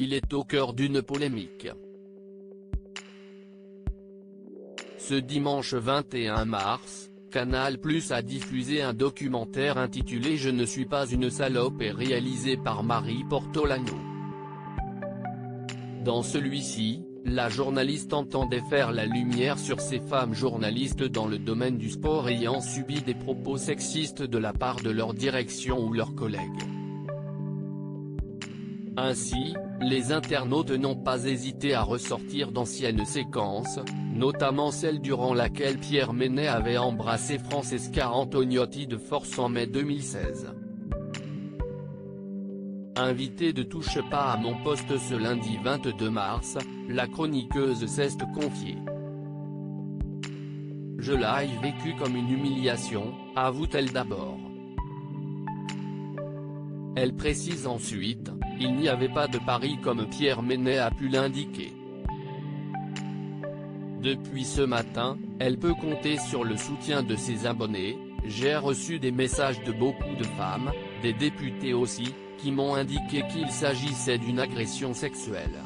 il est au cœur d'une polémique. Ce dimanche 21 mars, Canal+ a diffusé un documentaire intitulé Je ne suis pas une salope et réalisé par Marie Portolano. Dans celui-ci, la journaliste entendait faire la lumière sur ces femmes journalistes dans le domaine du sport ayant subi des propos sexistes de la part de leur direction ou leurs collègues. Ainsi, les internautes n'ont pas hésité à ressortir d'anciennes séquences, notamment celle durant laquelle Pierre Ménès avait embrassé Francesca Antonioti de force en mai 2016. Invitée de Touche pas à mon poste ce lundi 22 mars, la chroniqueuse s'est confiée. Je l'ai vécu comme une humiliation, avoue-t-elle d'abord. Elle précise ensuite, il n'y avait pas de pari comme Pierre Ménès a pu l'indiquer. Depuis ce matin, elle peut compter sur le soutien de ses abonnés, j'ai reçu des messages de beaucoup de femmes, des députés aussi, qui m'ont indiqué qu'il s'agissait d'une agression sexuelle.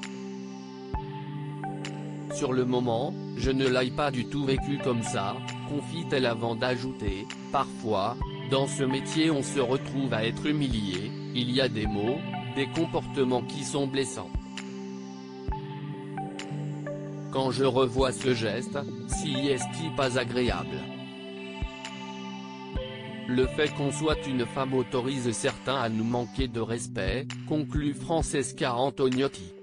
Sur le moment, je ne l'ai pas du tout vécu comme ça, confie-t-elle avant d'ajouter, parfois, dans ce métier on se retrouve à être humilié, il y a des mots, des comportements qui sont blessants. Quand je revois ce geste, si est-il pas agréable. Le fait qu'on soit une femme autorise certains à nous manquer de respect, conclut Francesca Antonioti.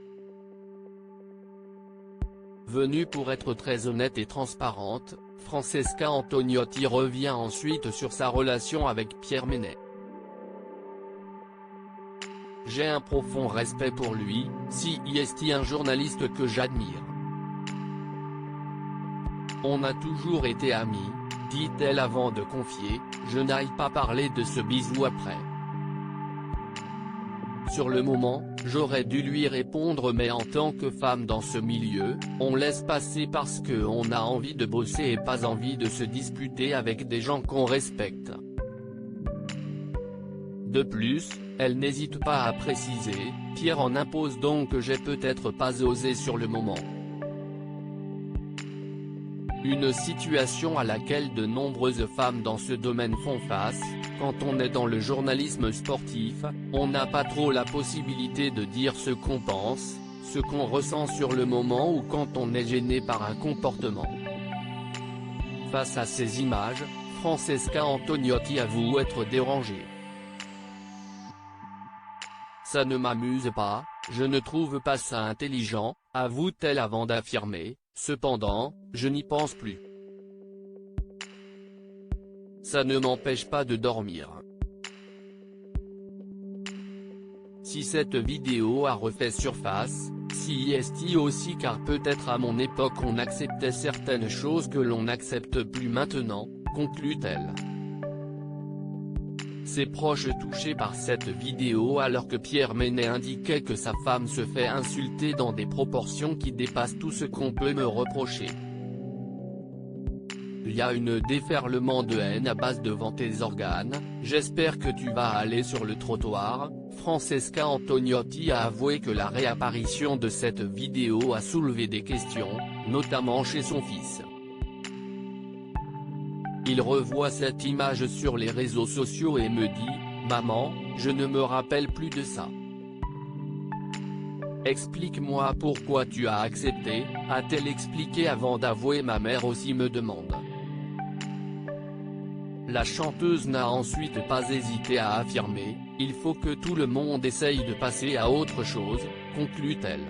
Venue pour être très honnête et transparente, Francesca Antonioti revient ensuite sur sa relation avec Pierre Ménès. J'ai un profond respect pour lui, si est un journaliste que j'admire. On a toujours été amis, dit-elle avant de confier, je n'ai pas parlé de ce bisou après. Sur le moment, j'aurais dû lui répondre mais en tant que femme dans ce milieu, on laisse passer parce qu'on a envie de bosser et pas envie de se disputer avec des gens qu'on respecte. De plus, elle n'hésite pas à préciser, Pierre en impose donc que j'ai peut-être pas osé sur le moment. Une situation à laquelle de nombreuses femmes dans ce domaine font face, quand on est dans le journalisme sportif, on n'a pas trop la possibilité de dire ce qu'on pense, ce qu'on ressent sur le moment ou quand on est gêné par un comportement. Face à ces images, Francesca Antonioti avoue être dérangée. Ça ne m'amuse pas, je ne trouve pas ça intelligent, avoue-t-elle avant d'affirmer, cependant, je n'y pense plus. Ça ne m'empêche pas de dormir. Si cette vidéo a refait surface, si est aussi car peut-être à mon époque on acceptait certaines choses que l'on n'accepte plus maintenant, conclut-elle. Ses proches touchés par cette vidéo alors que Pierre Ménès indiquait que sa femme se fait insulter dans des proportions qui dépassent tout ce qu'on peut me reprocher. Il y a un déferlement de haine à base devant tes organes, j'espère que tu vas aller sur le trottoir. Francesca Antonioti a avoué que la réapparition de cette vidéo a soulevé des questions, notamment chez son fils. Il revoit cette image sur les réseaux sociaux et me dit, « Maman, je ne me rappelle plus de ça. Explique-moi pourquoi tu as accepté », a-t-elle expliqué avant d'avouer. Ma mère aussi me demande. La chanteuse n'a ensuite pas hésité à affirmer, « Il faut que tout le monde essaye de passer à autre chose », conclut-elle.